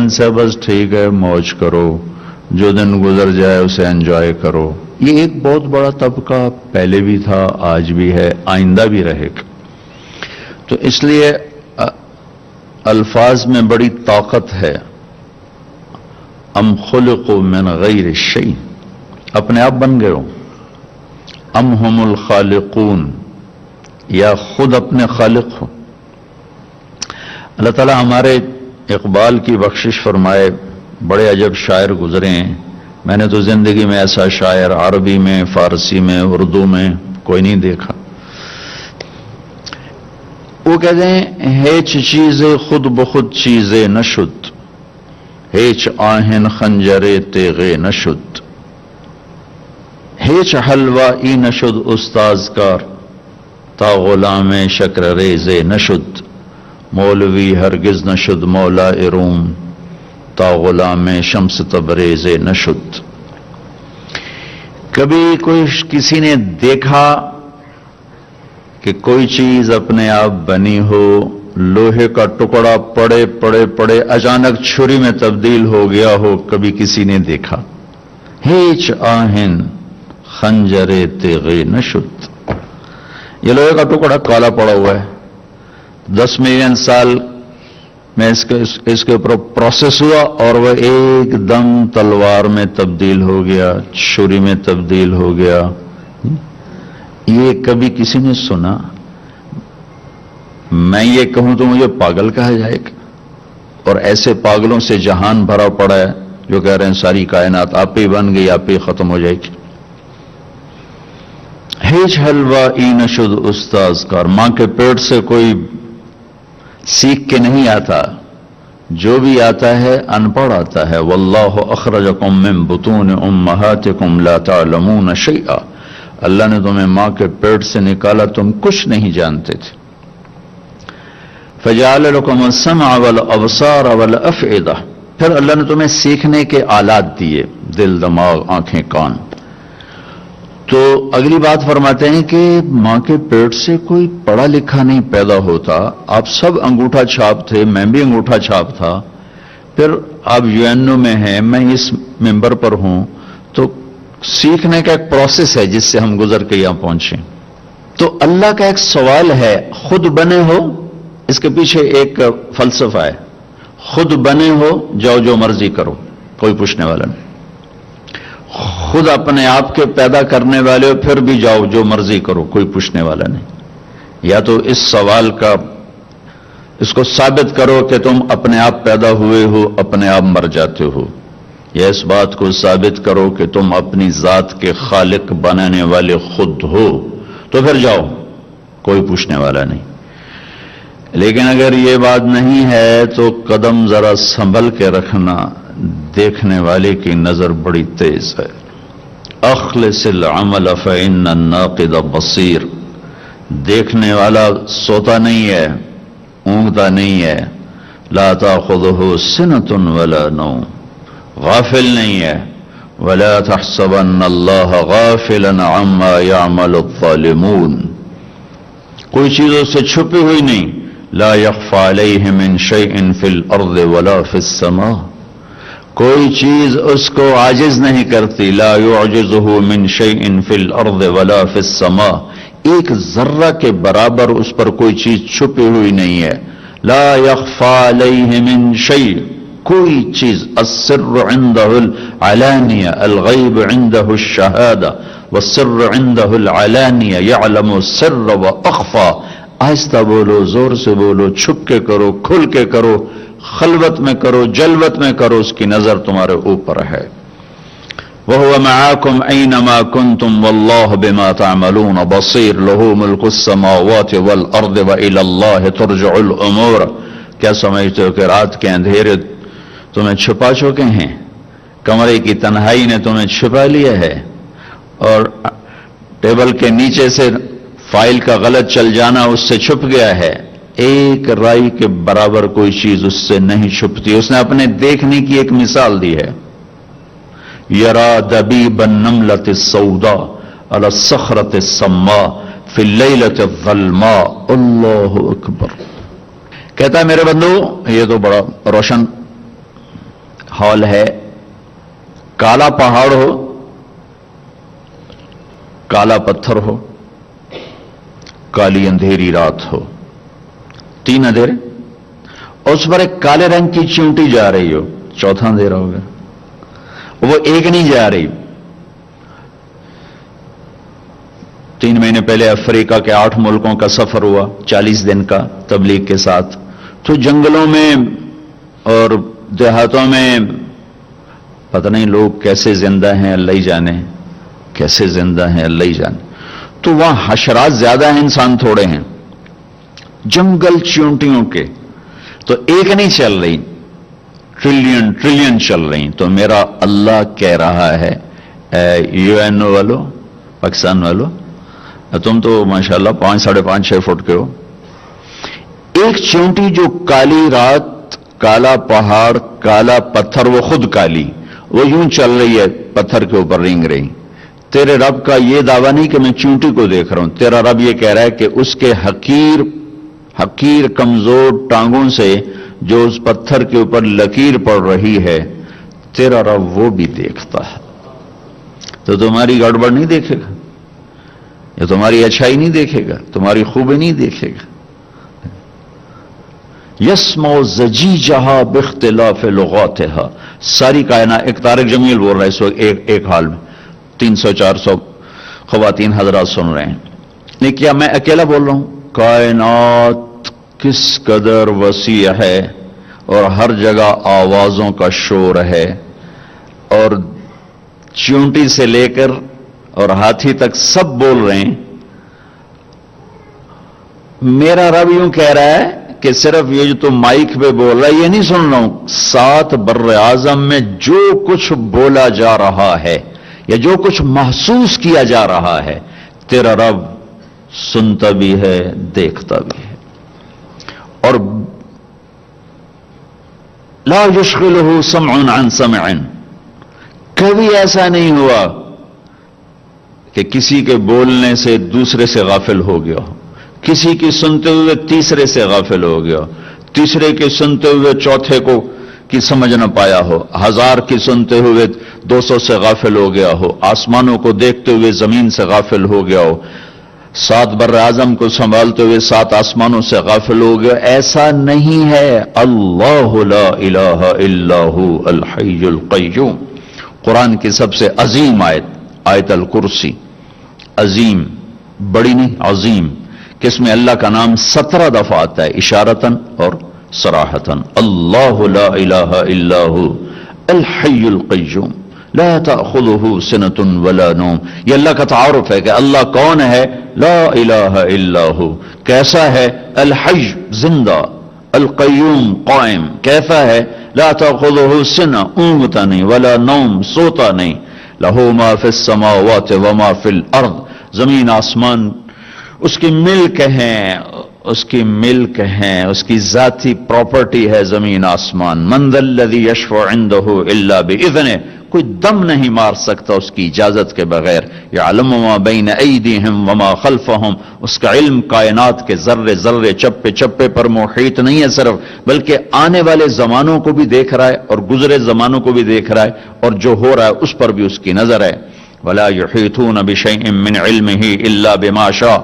دن سے بس ٹھیک ہے موج کرو، جو دن گزر جائے اسے انجوائے کرو. یہ ایک بہت بڑا طبقہ پہلے بھی تھا، آج بھی ہے، آئندہ بھی رہے گا. تو اس لیے الفاظ میں بڑی طاقت ہے. ام خلقوا من غیر شیء، اپنے آپ بن گئے ہو. ام ہم الخالقون، یا خود اپنے خالق ہو. اللہ تعالیٰ ہمارے اقبال کی بخشش فرمائے. بڑے عجب شاعر گزرے ہیں. میں نے تو زندگی میں ایسا شاعر عربی میں، فارسی میں، اردو میں کوئی نہیں دیکھا. وہ کہتے ہیں ہیچ چیزیں خود بخود چیزیں نشد، ہیچ آہن خنجرے تیغے نشد، ہیچ حلوہ ای نشد استاز کار، تا غلام شکر ریزے نشد، مولوی ہرگز نشد مولا روم، تا غلام شمس تبریز نشد. کبھی کسی نے دیکھا کہ کوئی چیز اپنے آپ بنی ہو، لوہے کا ٹکڑا پڑے پڑے پڑے اچانک چھری میں تبدیل ہو گیا ہو؟ کبھی کسی نے دیکھا؟ ہیچ آہن خنجرے تیغے نشد. یہ لوہے کا ٹکڑا کالا پڑا ہوا ہے، 10 ملین سال میں اس کے اوپر پروسیس ہوا اور وہ ایک دم تلوار میں تبدیل ہو گیا، چھری میں تبدیل ہو گیا. یہ کبھی کسی نے سنا؟ میں یہ کہوں تو مجھے پاگل کہا جائے گا. اور ایسے پاگلوں سے جہان بھرا پڑا ہے جو کہہ رہے ہیں ساری کائنات آپ ہی بن گئی، آپ ہی ختم ہو جائے گی. ہیچ حلوہ ای نشد استاز کار، ماں کے پیٹ سے کوئی سیکھ کے نہیں آتا، جو بھی آتا ہے ان پڑھ آتا ہے. واللہ اخرجکم من بطون امہاتکم لا تعلمون شیئا، اللہ نے تمہیں ماں کے پیٹ سے نکالا، تم کچھ نہیں جانتے تھے. فجعل لکم السمع والابصار والافئدہ، پھر اللہ نے تمہیں سیکھنے کے آلات دیے، دل، دماغ، آنکھیں، کان. تو اگلی بات فرماتے ہیں کہ ماں کے پیٹ سے کوئی پڑھا لکھا نہیں پیدا ہوتا. آپ سب انگوٹھا چھاپ تھے، میں بھی انگوٹھا چھاپ تھا. پھر آپ UNO میں ہیں، میں اس ممبر پر ہوں. تو سیکھنے کا ایک پروسیس ہے جس سے ہم گزر کے یہاں پہنچے. تو اللہ کا ایک سوال ہے، خود بنے ہو، اس کے پیچھے ایک فلسفہ ہے. خود بنے ہو، جاؤ جو مرضی کرو، کوئی پوچھنے والا نہیں. خود اپنے آپ کے پیدا کرنے والے ہو، پھر بھی جاؤ جو مرضی کرو، کوئی پوچھنے والا نہیں. یا تو اس سوال کا اس کو ثابت کرو کہ تم اپنے آپ پیدا ہوئے ہو، اپنے آپ مر جاتے ہو، یا اس بات کو ثابت کرو کہ تم اپنی ذات کے خالق بنانے والے خود ہو، تو پھر جاؤ، کوئی پوچھنے والا نہیں. لیکن اگر یہ بات نہیں ہے تو قدم ذرا سنبھل کے رکھنا، دیکھنے والے کی نظر بڑی تیز ہے. اخلص العمل فإن الناقد بصیر، دیکھنے والا سوتا نہیں ہے، اونگتا نہیں ہے. لا تأخذہ سنۃ ولا نوم، غافل نہیں ہے. ولا تحسبن اللہ غافلا عما يعمل الظالمون، کوئی چیز اس سے چھپی ہوئی نہیں. لا يخفى علیہ من شیء فی الارض ولا فی السماء، کوئی چیز اس کو عاجز نہیں کرتی. لا يعجزه من شیء فی الارض ولا فی السماء، ایک ذرہ کے برابر اس پر کوئی چیز چھپی ہوئی نہیں ہے. لا يخفى علیہ من شیء، کوئی چیز. السر عنده العلانیہ، الغیب عنده الشہادہ، والسر عنده العلانیہ يعلم السر واخفى. آہستہ بولو، زور سے بولو، چھپ کے کرو، کھل کے کرو، خلوت میں کرو، جلوت میں کرو، اس کی نظر تمہارے اوپر ہے. وَهُوَ مَعَاكُمْ أَيْنَمَا كُنْتُمْ وَاللَّهُ بِمَا تَعْمَلُونَ بَصِيرٌ لَهُ مُلْكُ السَّمَاوَاتِ وَالْأَرْضِ وَإِلَى اللَّهِ تُرْجَعُ الْأُمُورُ. کیا سمجھتے ہو کہ رات کے اندھیرے تمہیں چھپا چکے ہیں؟ کمرے کی تنہائی نے تمہیں چھپا لیا ہے، اور ٹیبل کے نیچے سے فائل کا غلط چل جانا اس سے چھپ گیا ہے. ایک رائی کے برابر کوئی چیز اس سے نہیں چھپتی. اس نے اپنے دیکھنے کی ایک مثال دی ہے. یرا دبیب النملۃ السوداء علی الصخرۃ السماء فی اللیلۃ الظلماء. اللہ اکبر. کہتا ہے میرے بندو، یہ تو بڑا روشن ہال ہے کالا پہاڑ ہو، کالا پتھر ہو، کالی اندھیری رات ہو، 3 اندھیرے، اس پر ایک کالے رنگ کی چیونٹی جا رہی ہو، چوتھا اندھیرا ہو گیا۔ وہ ایک نہیں جا رہی۔ 3 مہینے پہلے افریقہ کے 8 ملکوں کا سفر ہوا 40 دن کا تبلیغ کے ساتھ، تو جنگلوں میں اور دیہاتوں میں پتہ نہیں لوگ کیسے زندہ ہیں، اللہ ہی جانے کیسے زندہ ہیں، اللہ ہی جانے۔ تو وہاں حشرات زیادہ ہیں، انسان تھوڑے ہیں، جنگل چیونٹیوں کے، تو ایک نہیں چل رہی، ٹریلین چل رہی۔ تو میرا اللہ کہہ رہا ہے اے یو این او والو، پاکستان والو، تم تو ماشاءاللہ 5 ساڑھے 5 6 فٹ کے ہو، ایک چیونٹی جو کالی رات، کالا پہاڑ، کالا پتھر، وہ خود کالی، وہ یوں چل رہی ہے پتھر کے اوپر رینگ رہی۔ تیرے رب کا یہ دعویٰ نہیں کہ میں چیونٹی کو دیکھ رہا ہوں، تیرا رب یہ کہہ رہا ہے کہ اس کے حقیر کمزور ٹانگوں سے جو اس پتھر کے اوپر لکیر پڑ رہی ہے، تیرا رب وہ بھی دیکھتا ہے۔ تو تمہاری گڑبڑ نہیں دیکھے گا، یا تمہاری اچھائی نہیں دیکھے گا، تمہاری خوبی نہیں دیکھے گا۔ یسمع زجیجہا باختلاف لغاتہا، ساری کائنات، ایک طارق جمیل بول رہا ہے اس وقت ایک حال میں، 300-400 خواتین حضرات سن رہے ہیں، لیکن کیا میں اکیلا بول رہا ہوں؟ کائنات کس قدر وسیع ہے، اور ہر جگہ آوازوں کا شور ہے، اور چیونٹی سے لے کر اور ہاتھی تک سب بول رہے ہیں۔ میرا رب یوں کہہ رہا ہے کہ صرف یہ جو تم مائک پہ بول رہا ہے یہ نہیں سن رہا ہوں، 7 بر اعظم میں جو کچھ بولا جا رہا ہے یا جو کچھ محسوس کیا جا رہا ہے، تیرا رب سنتا بھی ہے، دیکھتا بھی ہے۔ اور لا یشغلہ سمع عن سمع، کبھی ایسا نہیں ہوا کہ کسی کے بولنے سے دوسرے سے غافل ہو گیا ہو، کسی کی سنتے ہوئے تیسرے سے غافل ہو گیا، تیسرے کے سنتے ہوئے چوتھے کو کی سمجھ نہ پایا ہو، 1000 کی سنتے ہوئے 200 سے غافل ہو گیا ہو، آسمانوں کو دیکھتے ہوئے زمین سے غافل ہو گیا ہو، 7 بر اعظم کو سنبھالتے ہوئے 7 آسمانوں سے غافل ہو گیا۔ ایسا نہیں ہے۔ اللہ لا الہ الا ہو الحی القیوم، قرآن کی سب سے عظیم آیت الکرسی، عظیم، بڑی نہیں، عظیم، کہ اس میں اللہ کا نام 17 دفعہ آتا ہے، اشارتاً اور صراحتاً۔ اللہ لا الہ الا ہو الحی القیوم لا تأخذہ سنۃ ولا نوم، یہ اللہ کا تعارف ہے کہ اللہ کون ہے، لا الہ الا ہو، کیسا ہے، الحی زندہ، القیوم قائم، کیسا ہے، لا تأخذہ سنہ اونگتا نہیں، ولا نوم سوتا نہیں، لہ ما فی السماوات وما فی الارض، زمین آسمان اس کی ملک ہیں، اس کی ملک ہیں، اس کی ذاتی پراپرٹی ہے زمین آسمان۔ من ذا الذی یشفع عندہ الا باذنہ، کوئی دم نہیں مار سکتا اس کی اجازت کے بغیر۔ یعلم ما بین ایدیہم وما خلفہم، اس کا علم کائنات کے ذرے ذرے، چپے چپے پر محیط نہیں ہے صرف، بلکہ آنے والے زمانوں کو بھی دیکھ رہا ہے اور گزرے زمانوں کو بھی دیکھ رہا ہے، اور جو ہو رہا ہے اس پر بھی اس کی نظر ہے۔ ولا یحیطون بشیء من علمہ الا بما شاء،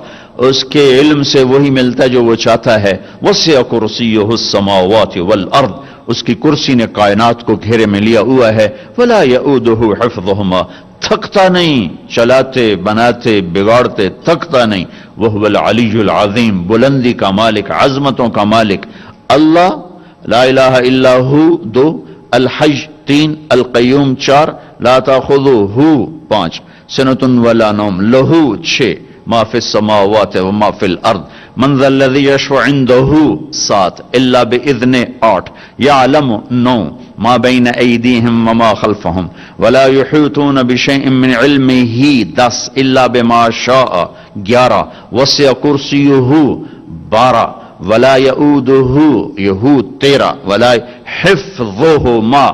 اس کے علم سے وہی ملتا ہے جو وہ چاہتا ہے۔ وسع کرسیہ السماوات والارض، اس کی کرسی نے کائنات کو گھیرے میں لیا ہوا ہے۔ ولا یؤودہ حفظہما، تھکتا نہیں، چلاتے بناتے بگاڑتے تھکتا نہیں۔ وہو العلی العظیم، بلندی کا مالک، عظمتوں کا مالک اللہ۔ لا الہ الا ہو 2، الحی 3، القیوم 4، لا تاخذہ 5، سنۃ ولا نوم لہو 6، ما فی السماوات وما فی الارض، من ذا الذی یشفع عندہ 7، الا باذن 8، یعلم 9، ما بین ایدیہم وما خلفہم، ولا یحیطون بشیء من علمہ 10، الا بما شاء 11، وسع کرسیہ 12، ولا یؤودہ یہو 13، ولا حفظہما،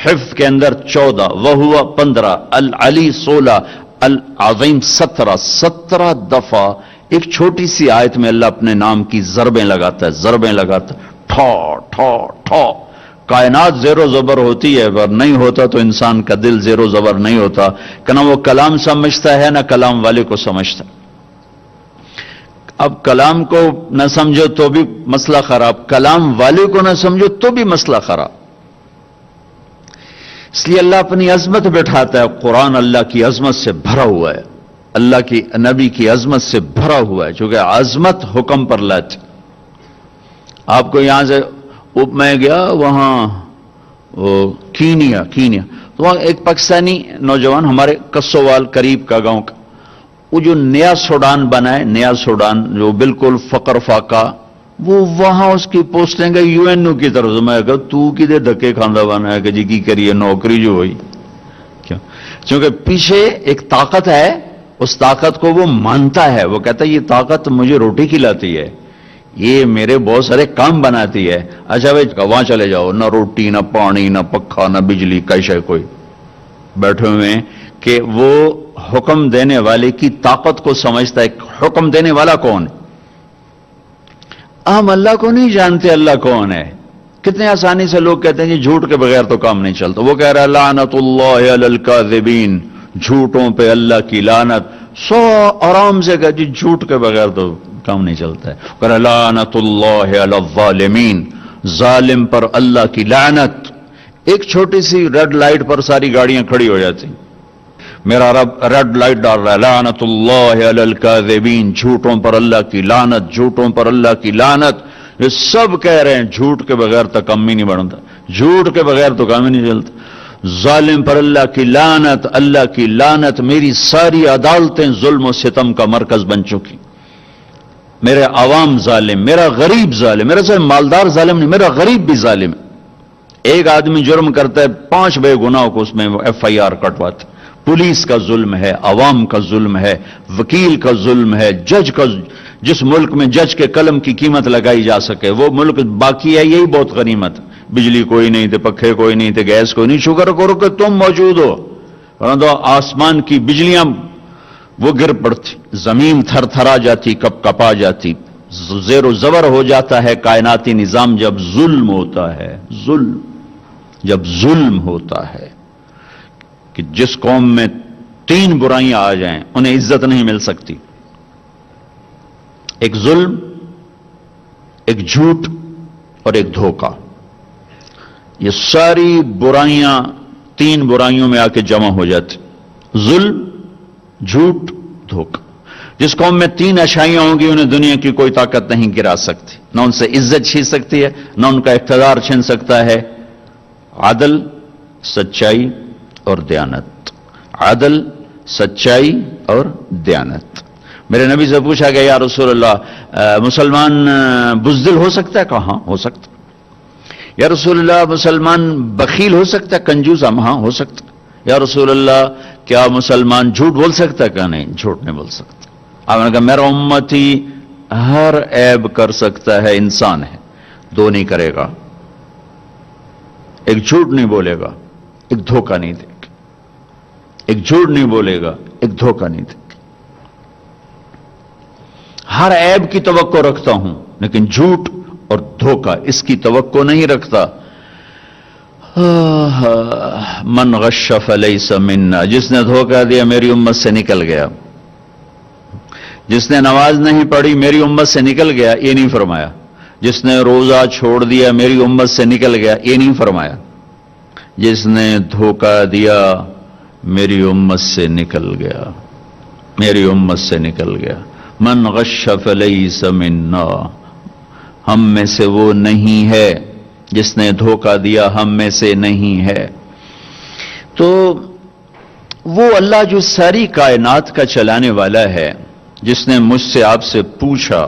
حفظ کے اندر 14، وہو 15، العلی 16، العظیم 17 دفعہ ایک چھوٹی سی آیت میں اللہ اپنے نام کی ضربیں لگاتا ہے، ٹھا ٹھا ٹھا، کائنات زیر و زبر ہوتی ہے، پر نہیں ہوتا تو انسان کا دل زیر و زبر نہیں ہوتا کہ نہ وہ کلام سمجھتا ہے نہ کلام والے کو سمجھتا۔ اب کلام کو نہ سمجھو تو بھی مسئلہ خراب، کلام والے کو نہ سمجھو تو بھی مسئلہ خراب۔ اس لیے اللہ اپنی عظمت بٹھاتا ہے، قرآن اللہ کی عظمت سے بھرا ہوا ہے، اللہ کی نبی کی عظمت سے بھرا ہوا ہے، چونکہ عظمت حکم پر لاتی۔ آپ کو یہاں سے میں گیا وہاں کینیا تو وہاں ایک پاکستانی نوجوان ہمارے کسووال قریب کا گاؤں کا، وہ جو نیا سوڈان بنا ہے، نیا سوڈان جو بالکل فقر فاقہ، وہ وہاں اس کی پوسٹنگ ہے یو این او کی طرف سے۔ میں کہا تو کدے دھکے کھاندہ بنا ہے کہ جی کی کریے نوکری جو ہوئی کیا، چونکہ پیچھے ایک طاقت ہے، اس طاقت کو وہ مانتا ہے، وہ کہتا ہے یہ طاقت مجھے روٹی کھلاتی ہے، یہ میرے بہت سارے کام بناتی ہے۔ اچھا بھائی وہاں چلے جاؤ، نہ روٹی نہ پانی نہ پکھا نہ بجلی کا شے کوئی، بیٹھے ہوئے ہیں کہ وہ حکم دینے والے کی طاقت کو سمجھتا ہے۔ حکم دینے والا کون ہے؟ ہم اللہ کو نہیں جانتے اللہ کون ہے۔ کتنے آسانی سے لوگ کہتے ہیں جی جھوٹ کے بغیر تو کام نہیں چلتا، وہ کہہ رہا ہے لعنت اللہ علی الکاذبین، جھوٹوں پہ اللہ کی لعنت۔ سو آرام سے کہا جی جھوٹ کے بغیر تو کام نہیں چلتا ہے، کہہ رہا لعنت اللہ علی الظالمین، ظالم پر اللہ کی لعنت۔ ایک چھوٹی سی ریڈ لائٹ پر ساری گاڑیاں کھڑی ہو جاتی، میرا رب ریڈ لائٹ ڈال رہا ہے، لعنت اللہ علی الکاذبین، جھوٹوں پر اللہ کی لعنت، جھوٹوں پر اللہ کی لعنت۔ یہ سب کہہ رہے ہیں جھوٹ کے بغیر تو کام ہی نہیں بنتا، جھوٹ کے بغیر تو کام ہی نہیں چلتا۔ ظالم پر اللہ کی لعنت، اللہ کی لعنت۔ میری ساری عدالتیں ظلم و ستم کا مرکز بن چکی، میرے عوام ظالم، میرا غریب ظالم، میرا صرف مالدار ظالم نہیں، میرا غریب بھی ظالم ہے۔ ایک آدمی جرم کرتا ہے 5 بے گناہوں کو اس میں ایف آئی آر کٹواتا، پولیس کا ظلم ہے، عوام کا ظلم ہے، وکیل کا ظلم ہے، جج کا۔ جس ملک میں جج کے قلم کی قیمت لگائی جا سکے وہ ملک باقی ہے، یہی بہت غنیمت۔ بجلی کوئی نہیں تھے، پکھے کوئی نہیں تھے، گیس کوئی نہیں، شکر کرو کہ تم موجود ہو، ورنہ تو آسمان کی بجلیاں وہ گر پڑتی، زمین تھر تھرا جاتی، کپ کپا جاتی، زیر و زبر ہو جاتا ہے کائناتی نظام جب ظلم ہوتا ہے۔ ظلم جب ظلم ہوتا ہے کہ جس قوم میں 3 برائیاں آ جائیں انہیں عزت نہیں مل سکتی، ایک ظلم، ایک جھوٹ اور ایک دھوکہ۔ یہ ساری برائیاں 3 برائیوں میں آ کے جمع ہو جاتی، ظلم، جھوٹ، دھوکہ۔ جس قوم میں 3 اشیاء ہوں گی انہیں دنیا کی کوئی طاقت نہیں گرا سکتی، نہ ان سے عزت چھین سکتی ہے، نہ ان کا اقتدار چھین سکتا ہے۔ عدل، سچائی اور دیانت، عدل، سچائی اور دیانت۔ میرے نبی سے پوچھا گیا یا رسول اللہ مسلمان بزدل ہو سکتا ہے؟ کہا ہاں ہو سکتا ہے۔ یا رسول اللہ مسلمان بخیل ہو سکتا ہے، کنجوس؟ ہاں ہو سکتا ہے۔ یا رسول اللہ کیا مسلمان جھوٹ بول سکتا ہے؟ کہا نہیں، جھوٹ نہیں بول سکتا۔ آپ نے کہا میرا امتی ہر عیب کر سکتا ہے، انسان ہے، 2 نہیں کرے گا، ایک جھوٹ نہیں بولے گا، ایک دھوکہ نہیں دے گا، ایک جھوٹ نہیں بولے گا، ایک دھوکہ نہیں دے گا۔ ہر عیب کی توقع رکھتا ہوں لیکن جھوٹ اور دھوکہ اس کی توقع نہیں رکھتا۔ من غش فلیس منا، جس نے دھوکہ دیا میری امت سے نکل گیا، جس نے نماز نہیں پڑھی میری امت سے نکل گیا، یہ نہیں فرمایا۔ جس نے روزہ چھوڑ دیا میری امت سے نکل گیا، یہ نہیں فرمایا۔ جس نے دھوکہ دیا میری امت سے نکل گیا، میری امت سے نکل گیا۔ من غش فلیس منا، ہم میں سے وہ نہیں ہے، جس نے دھوکہ دیا ہم میں سے نہیں ہے۔ تو وہ اللہ جو ساری کائنات کا چلانے والا ہے، جس نے مجھ سے آپ سے پوچھا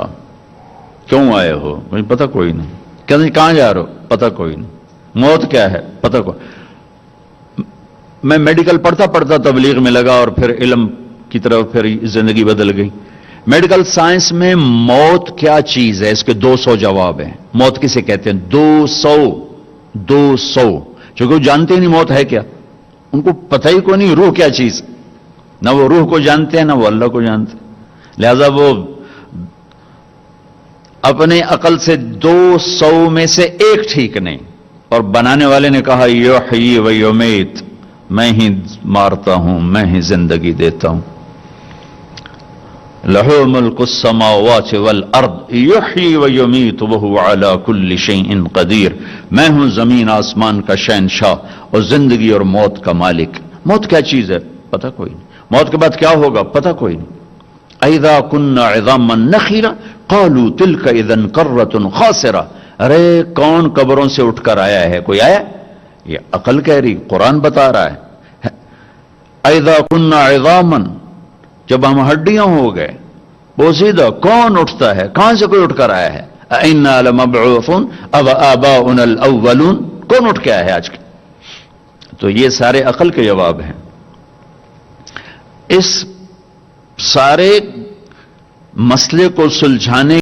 کیوں آئے ہو؟ مجھے پتہ کوئی نہیں۔ کہاں جا رہے ہو؟ پتہ کوئی نہیں۔ موت کیا ہے؟ پتہ کوئی۔ میں میڈیکل پڑھتا پڑھتا تبلیغ میں لگا اور پھر علم کی طرف پھر زندگی بدل گئی۔ میڈیکل سائنس میں موت کیا چیز ہے اس کے 200 جواب ہیں۔ موت کسے کہتے ہیں؟ 200 چونکہ وہ جانتے ہی نہیں موت ہے کیا، ان کو پتہ ہی کوئی نہیں روح کیا چیز، نہ وہ روح کو جانتے ہیں نہ وہ اللہ کو جانتے ہیں۔ لہذا وہ اپنے عقل سے 200 میں سے ایک ٹھیک نہیں، اور بنانے والے نے کہا یحیی و یمیت، میں ہی مارتا ہوں، میں ہی زندگی دیتا ہوں. لہو ملک السماوات والارض یحیی و یمیت وہو علی کل شیء قدیر. میں ہوں زمین آسمان کا شہنشاہ اور زندگی اور موت کا مالک. موت کیا چیز ہے پتہ کوئی نہیں، موت کے بعد کیا ہوگا پتہ کوئی نہیں. اذا كنا عظاما نخرا قالوا تلك اذا كرة خاسرة. ارے کون قبروں سے اٹھ کر آیا ہے؟ کوئی آیا؟ یہ عقل کہہ رہی، قرآن بتا رہا ہے. اذا كنا عظاما، جب ہم ہڈیاں ہو گئے بوسیدہ، کون اٹھتا ہے؟ کہاں سے کوئی اٹھ کر آیا ہے؟ انا لمبعوثون او آباؤنا الاولون. کون اٹھ کے آیا ہے آج کے؟ تو یہ سارے عقل کے جواب ہیں. اس سارے مسئلے کو سلجھانے